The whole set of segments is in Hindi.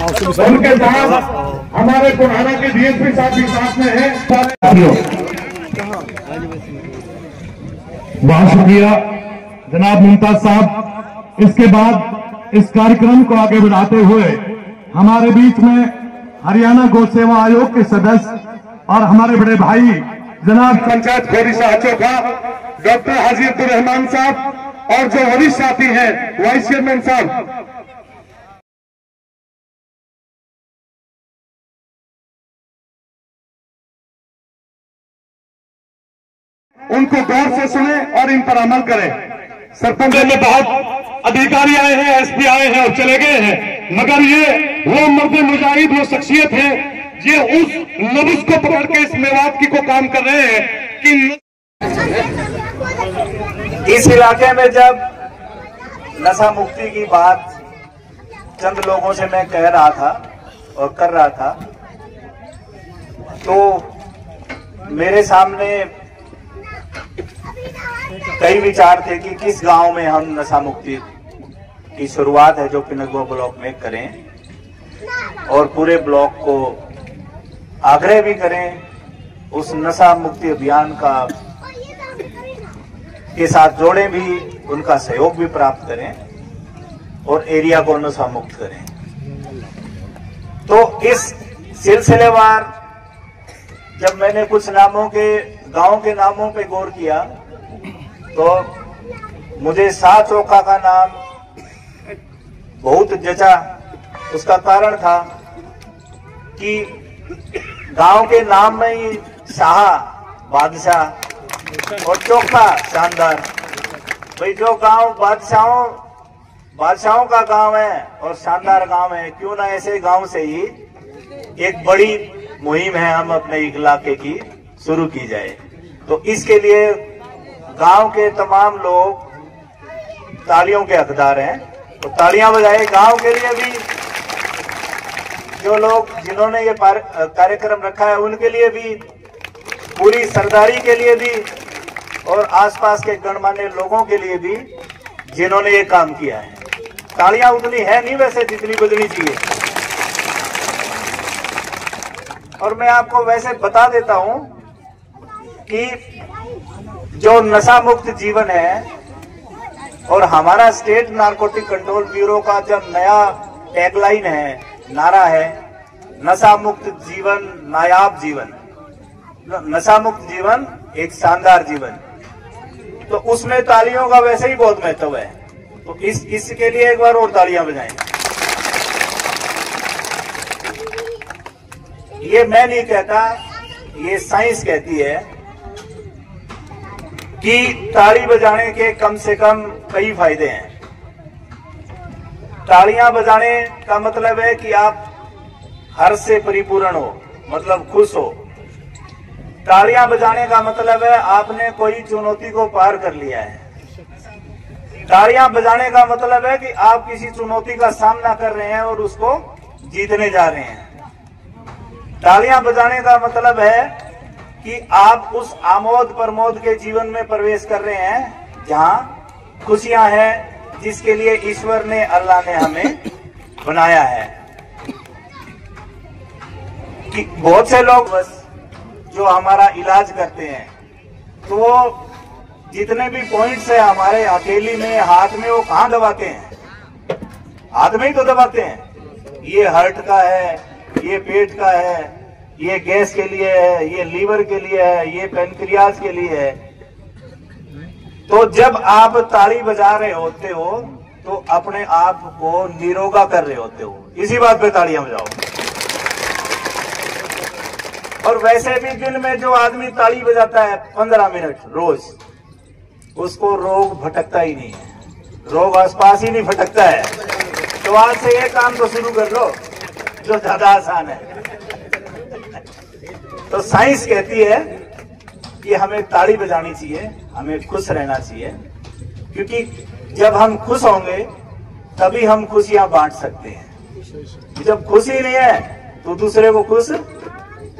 उनके साथ हमारे पुराना के डीएसपी साहब भी साथ में हैं। बहुत शुक्रिया जनाब मुमताज साहब। इसके बाद इस कार्यक्रम को आगे बढ़ाते हुए हमारे बीच में हरियाणा गौ सेवा आयोग के सदस्य और हमारे बड़े भाई जनाब पंचायत खोरीसा चोखा डॉक्टर हाजी अब्दुल रहमान साहब और जो वरिष्ठ साथी हैं वाइस चेयरमैन साहब, उनको गौर से सुने और इन पर अमल करें। सरपंच में बहुत अधिकारी आए हैं, एसपी आए हैं और चले गए हैं, मगर ये वो मर्द मुजाहिद वो शख्सियत है ये उस लफ्ज को पकड़ के इस मेवात की को काम कर रहे हैं कि इस इलाके में जब नशा मुक्ति की बात चंद लोगों से मैं कह रहा था और कर रहा था, तो मेरे सामने कई विचार थे कि किस गांव में हम नशा मुक्ति की शुरुआत है जो पिनगुआ ब्लॉक में करें और पूरे ब्लॉक को आग्रह भी करें उस नशा मुक्ति अभियान का के साथ जोड़ें भी, उनका सहयोग भी प्राप्त करें और एरिया को नशा मुक्त करें। तो इस सिलसिलेवार जब मैंने कुछ नामों के गांव के नामों पे गौर किया तो मुझे शाह चोखा का नाम बहुत जचा। उसका कारण था कि गांव के नाम में ही शाह बादशाह और चोखा शानदार। भाई जो गांव बादशाहों का गांव है और शानदार गांव है, क्यों ना ऐसे गांव से ही एक बड़ी मुहिम है हम अपने इलाके की शुरू की जाए। तो इसके लिए गांव के तमाम लोग तालियों के हकदार हैं, तो तालियां बजाए गांव के लिए भी। जो लोग जिन्होंने ये कार्यक्रम रखा है उनके लिए भी, पूरी सरदारी के लिए भी और आसपास के गणमान्य लोगों के लिए भी जिन्होंने ये काम किया है। तालियां उतनी है नहीं वैसे जितनी बजनी चाहिए। और मैं आपको वैसे बता देता हूं कि जो नशा मुक्त जीवन है और हमारा स्टेट नारकोटिक कंट्रोल ब्यूरो का जब नया टैगलाइन है, नारा है, नशा मुक्त जीवन नायाब जीवन, नशा मुक्त जीवन एक शानदार जीवन, तो उसमें तालियों का वैसे ही बहुत महत्व है। तो इसके लिए एक बार और तालियां बजाएं। ये मैं नहीं कहता, ये साइंस कहती है कि ताली बजाने के कम से कम कई फायदे हैं। तालियां बजाने का मतलब है कि आप हर्ष से परिपूर्ण हो, मतलब खुश हो। तालियां बजाने का मतलब है आपने कोई चुनौती को पार कर लिया है। तालियां बजाने का मतलब है कि आप किसी चुनौती का सामना कर रहे हैं और उसको जीतने जा रहे हैं। तालियां बजाने का मतलब है कि आप उस आमोद प्रमोद के जीवन में प्रवेश कर रहे हैं जहां खुशियां हैं, जिसके लिए ईश्वर ने, अल्लाह ने हमें बनाया है। कि बहुत से लोग बस जो हमारा इलाज करते हैं तो वो जितने भी पॉइंट्स है हमारे हथेली में, हाथ में, वो कहाँ दबाते हैं? हाथ में ही तो दबाते हैं। ये हार्ट का है, ये पेट का है, ये गैस के लिए है, ये लीवर के लिए है, ये पेनक्रियाज के लिए है। तो जब आप ताली बजा रहे होते हो तो अपने आप को निरोगा कर रहे होते हो। इसी बात पे तालियां बजाओ। और वैसे भी दिन में जो आदमी ताली बजाता है 15 मिनट रोज, उसको रोग भटकता ही नहीं है, रोग आसपास ही नहीं भटकता है। तो आज से ये काम तो शुरू कर लो जो ज्यादा आसान है। तो साइंस कहती है कि हमें ताली बजानी चाहिए, हमें खुश रहना चाहिए, क्योंकि जब हम खुश होंगे तभी हम खुशियां बांट सकते हैं। जब खुशी नहीं है तो दूसरे को खुश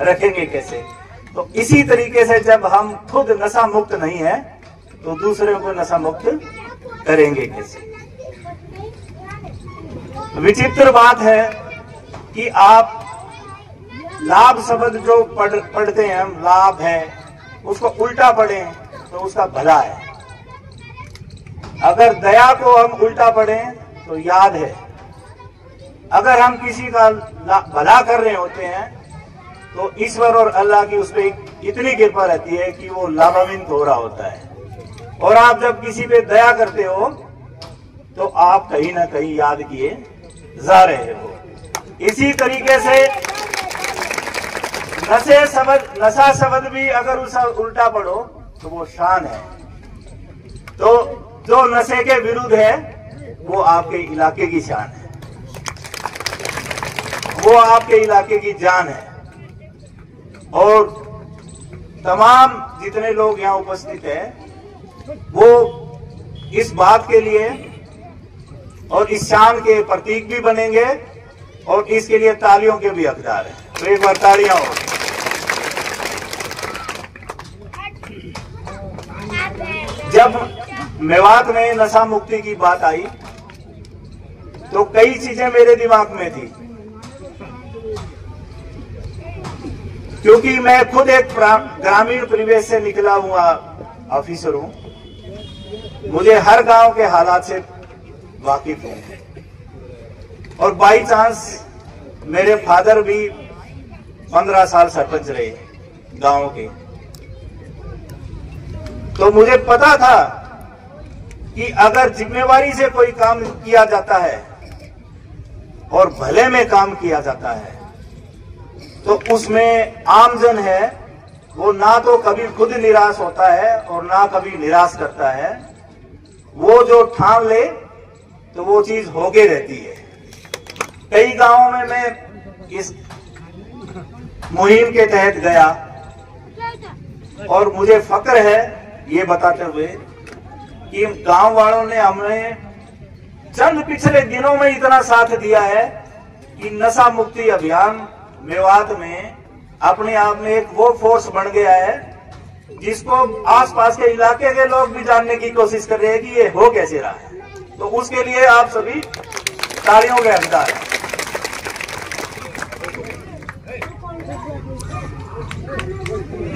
रखेंगे कैसे? तो इसी तरीके से जब हम खुद नशा मुक्त नहीं है तो दूसरे को नशा मुक्त करेंगे कैसे? विचित्र बात है कि आप लाभ शब्द जो पढ़ते हैं हम, लाभ है, उसको उल्टा पढ़ें तो उसका भला है। अगर दया को हम उल्टा पढ़ें तो याद है। अगर हम किसी का भला कर रहे होते हैं तो ईश्वर और अल्लाह की उस पर इतनी कृपा रहती है कि वो लाभान्वित हो रहा होता है। और आप जब किसी पे दया करते हो तो आप कहीं ना कहीं याद किए जा रहे हो। इसी तरीके से नशा शब्द भी अगर उसे उल्टा पढ़ो तो वो शान है। तो जो नशे के विरुद्ध है वो आपके इलाके की शान है, वो आपके इलाके की जान है। और तमाम जितने लोग यहाँ उपस्थित हैं वो इस बात के लिए और इस शान के प्रतीक भी बनेंगे और इसके लिए तालियों के भी हकदार हैं। तो एक बार तालियां हो। जब मेवात में नशा मुक्ति की बात आई तो कई चीजें मेरे दिमाग में थी, क्योंकि मैं खुद एक ग्रामीण परिवेश से निकला हुआ ऑफिसर हूं। मुझे हर गांव के हालात से वाकिफ हूं और बाई चांस मेरे फादर भी 15 साल सरपंच रहे गांव के। तो मुझे पता था कि अगर जिम्मेवारी से कोई काम किया जाता है और भले में काम किया जाता है तो उसमें आमजन है वो ना तो कभी खुद निराश होता है और ना कभी निराश करता है। वो जो ठान ले तो वो चीज होके रहती है। कई गांवों में मैं इस मुहिम के तहत गया और मुझे फक्र है ये बताते हुए कि गांव वालों ने हमें चंद पिछले दिनों में इतना साथ दिया है कि नशा मुक्ति अभियान मेवात में अपने आप में एक वो फोर्स बन गया है जिसको आसपास के इलाके के लोग भी जानने की कोशिश कर रहे हैं कि ये हो कैसे रहा है। तो उसके लिए आप सभी तालियों के हकदार हैं।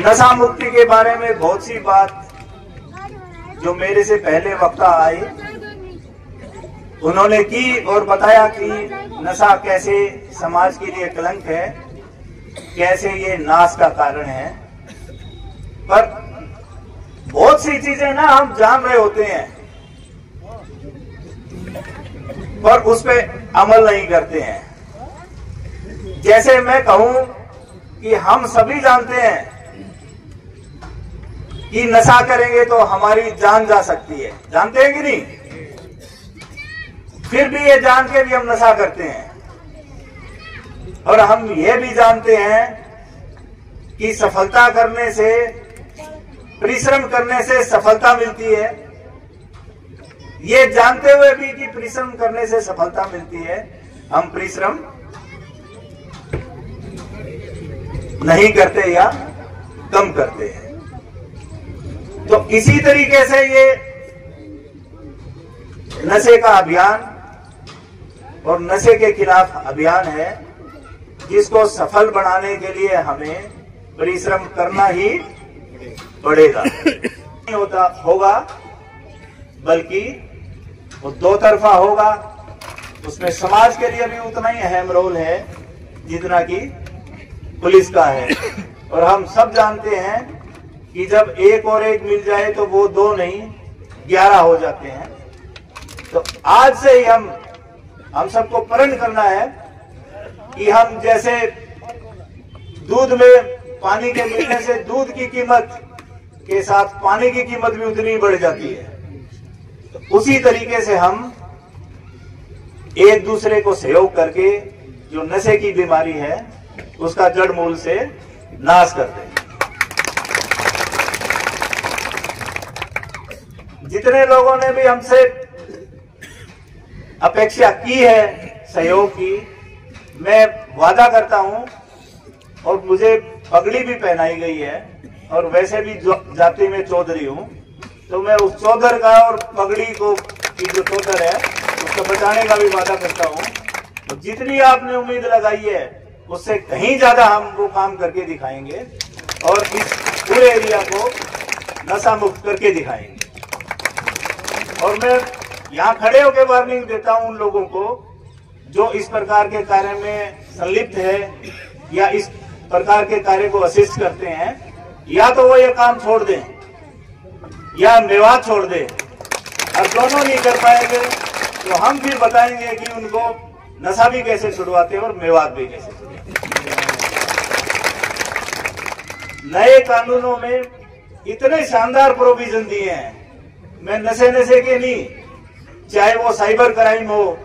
नशा मुक्ति के बारे में बहुत सी बात जो मेरे से पहले वक्ता आए उन्होंने की और बताया कि नशा कैसे समाज के लिए कलंक है, कैसे ये नाश का कारण है। पर बहुत सी चीजें ना हम जान रहे होते हैं पर उस पे अमल नहीं करते हैं। जैसे मैं कहूं कि हम सभी जानते हैं कि नशा करेंगे तो हमारी जान जा सकती है, जानते हैं कि नहीं? फिर भी ये जान के भी हम नशा करते हैं। और हम ये भी जानते हैं कि सफलता करने से, परिश्रम करने से सफलता मिलती है। ये जानते हुए भी कि परिश्रम करने से सफलता मिलती है, हम परिश्रम नहीं करते या कम करते हैं। तो इसी तरीके से ये नशे का अभियान और नशे के खिलाफ अभियान है जिसको सफल बनाने के लिए हमें परिश्रम करना ही पड़ेगा। नहीं होगा बल्कि वो दो तरफा होगा। उसमें समाज के लिए भी उतना ही अहम रोल है जितना कि पुलिस का है। और हम सब जानते हैं कि जब एक और एक मिल जाए तो वो 2 नहीं 11 हो जाते हैं। तो आज से ही हम सबको प्रण करना है कि हम जैसे दूध में पानी के मिलने से दूध की कीमत के साथ पानी की कीमत भी उतनी बढ़ जाती है, तो उसी तरीके से हम एक दूसरे को सहयोग करके जो नशे की बीमारी है उसका जड़ मूल से नाश कर दें। जितने लोगों ने भी हमसे अपेक्षा की है सहयोग की, मैं वादा करता हूं और मुझे पगड़ी भी पहनाई गई है और वैसे भी जाति में चौधरी हूं, तो मैं उस चौधर का और पगड़ी को की जो चौधर है उसको बचाने का भी वादा करता हूं तो जितनी आपने उम्मीद लगाई है उससे कहीं ज्यादा हम वो काम करके दिखाएंगे और इस पूरे एरिया को नशा मुक्त करके दिखाएंगे। और मैं यहाँ खड़े होकर वार्निंग देता हूं उन लोगों को जो इस प्रकार के कार्य में संलिप्त है या इस प्रकार के कार्य को असिस्ट करते हैं, या तो वो ये काम छोड़ दें या मेवात छोड़ दें। अब दोनों नहीं कर पाएंगे तो हम भी बताएंगे कि उनको नशा भी कैसे छुड़वाते हैं और मेवात भी कैसे छुड़वाते हैं। नए कानूनों में इतने शानदार प्रोविजन दिए हैं, मैं नशे के नहीं, चाहे वो साइबर क्राइम हो,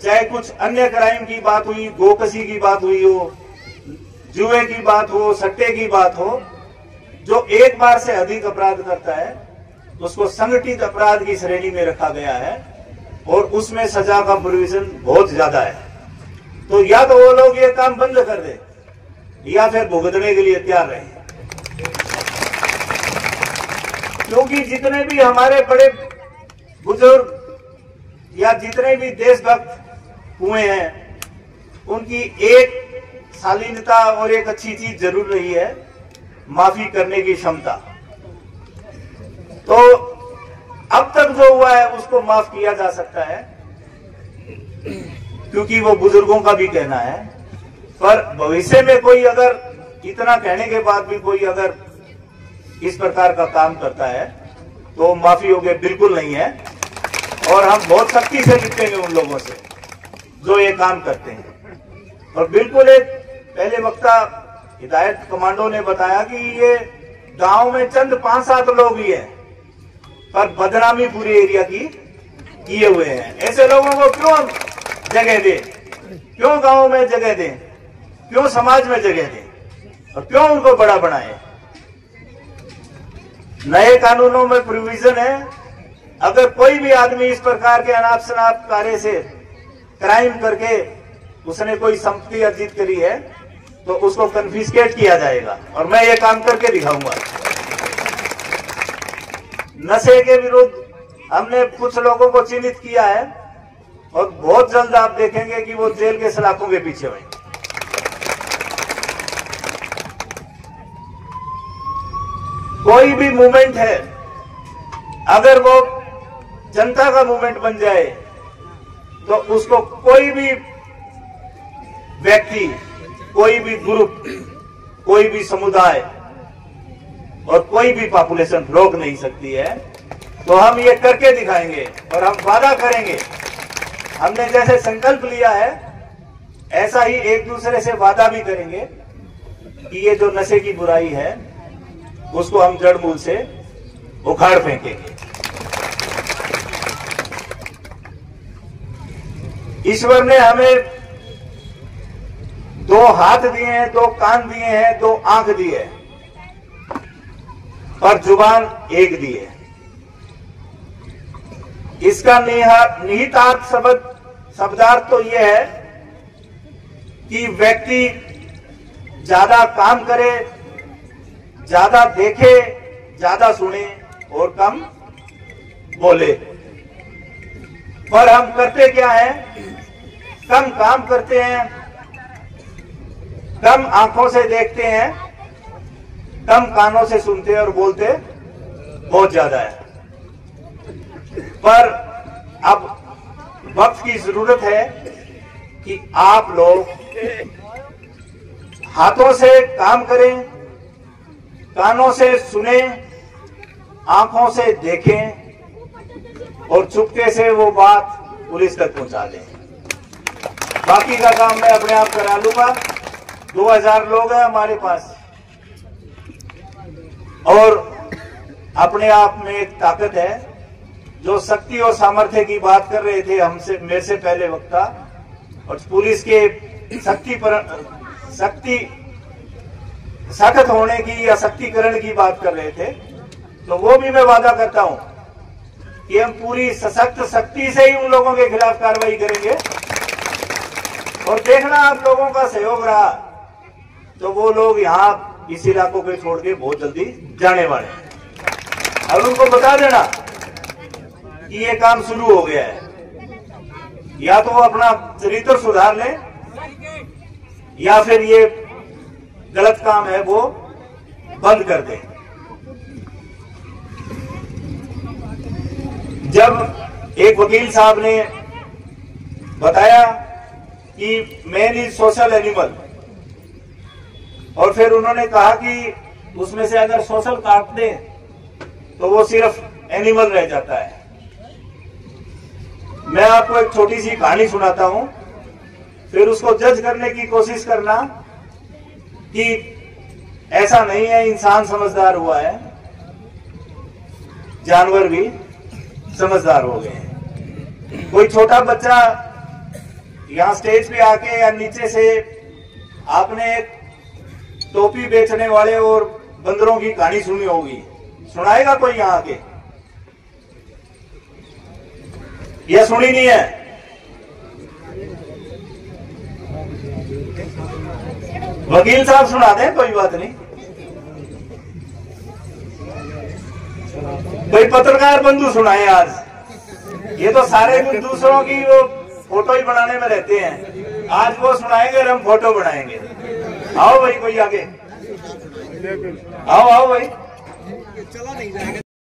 चाहे कुछ अन्य क्राइम की बात हुई, गोकशी की बात हुई हो, जुए की बात हो, सट्टे की बात हो, जो एक बार से अधिक अपराध करता है उसको संगठित अपराध की श्रेणी में रखा गया है और उसमें सजा का प्रोविजन बहुत ज्यादा है। तो या तो वो लोग ये काम बंद कर दे या फिर भुगतने के लिए तैयार रहे, क्योंकि जितने भी हमारे बड़े बुजुर्ग या जितने भी देशभक्त हुए हैं उनकी एक शालीनता और एक अच्छी चीज जरूर रही है, माफी करने की क्षमता। तो अब तक जो हुआ है उसको माफ किया जा सकता है क्योंकि वो बुजुर्गों का भी कहना है, पर भविष्य में कोई अगर इतना कहने के बाद भी कोई अगर इस प्रकार का काम करता है तो माफी योग्य बिल्कुल नहीं है और हम बहुत सख्ती से निपटेंगे उन लोगों से जो ये काम करते हैं। और बिल्कुल एक पहले वक्ता हिदायत कमांडो ने बताया कि ये गांव में चंद 5-7 लोग ही हैं पर बदनामी पूरे एरिया की किए हुए हैं। ऐसे लोगों को क्यों हम जगह दें, क्यों गांव में जगह दें, क्यों समाज में जगह दें और क्यों उनको बड़ा बनाएं। नए कानूनों में प्रोविजन है, अगर कोई भी आदमी इस प्रकार के अनाप शनाप कार्य से क्राइम करके उसने कोई संपत्ति अर्जित करी है तो उसको कन्फिस्केट किया जाएगा और मैं ये काम करके दिखाऊंगा। नशे के विरुद्ध हमने कुछ लोगों को चिन्हित किया है और बहुत जल्द आप देखेंगे कि वो जेल के सलाखों के पीछे होंगे। कोई भी मूवमेंट है अगर वो जनता का मूवमेंट बन जाए तो उसको कोई भी व्यक्ति, कोई भी ग्रुप, कोई भी समुदाय और कोई भी पॉपुलेशन रोक नहीं सकती है। तो हम ये करके दिखाएंगे और हम वादा करेंगे, हमने जैसे संकल्प लिया है ऐसा ही एक दूसरे से वादा भी करेंगे कि ये जो नशे की बुराई है उसको हम जड़ मूल से उखाड़ फेंकेंगे। ईश्वर ने हमें 2 हाथ दिए हैं, 2 कान दिए हैं, 2 आंख दी है पर जुबान एक दी है। इसका निहितार्थ शब्दार्थ तो यह है कि व्यक्ति ज्यादा काम करे, ज्यादा देखे, ज्यादा सुने और कम बोले। पर हम करते क्या है, कम काम करते हैं, कम आंखों से देखते हैं, कम कानों से सुनते हैं और बोलते बहुत ज्यादा है। पर अब वक्त की जरूरत है कि आप लोग हाथों से काम करें, कानों से सुने, आंखों से देखें और चुपके से वो बात पुलिस तक पहुंचा दें। बाकी का काम मैं अपने आप करा लूंगा। 2000 लोग हैं हमारे पास और अपने आप में एक ताकत है। जो शक्ति और सामर्थ्य की बात कर रहे थे हमसे, मेरे से पहले वक्ता, और पुलिस के सख्त होने की या शक्तिकरण की बात कर रहे थे, तो वो भी मैं वादा करता हूं कि हम पूरी सशक्त शक्ति से ही उन लोगों के खिलाफ कार्रवाई करेंगे। और देखना आप लोगों का सहयोग रहा तो वो लोग यहाँ इस इलाकों को छोड़ के बहुत जल्दी जाने वाले हैं। और उनको बता देना कि ये काम शुरू हो गया है। या तो वो अपना चरित्र सुधार ले या फिर ये गलत काम है वो बंद कर दे। जब एक वकील साहब ने बताया कि मैन इज सोशल एनिमल, और फिर उन्होंने कहा कि उसमें से अगर सोशल काट दें तो वो सिर्फ एनिमल रह जाता है। मैं आपको एक छोटी सी कहानी सुनाता हूं, फिर उसको जज करने की कोशिश करना कि ऐसा नहीं है, इंसान समझदार हुआ है, जानवर भी समझदार हो गए हैं। कोई छोटा बच्चा यहां स्टेज पे आके या नीचे से आपने एक टोपी बेचने वाले और बंदरों की कहानी सुनी होगी, सुनाएगा कोई यहां के? यह सुनी नहीं है? वकील साहब सुना दें, कोई बात नहीं। कोई पत्रकार बंधु सुनाए आज। ये तो सारे दूसरों की वो फोटो ही बनाने में रहते हैं, आज वो सुनाएंगे और हम फोटो बनाएंगे। आओ भाई, कोई आगे आओ, आओ भाई।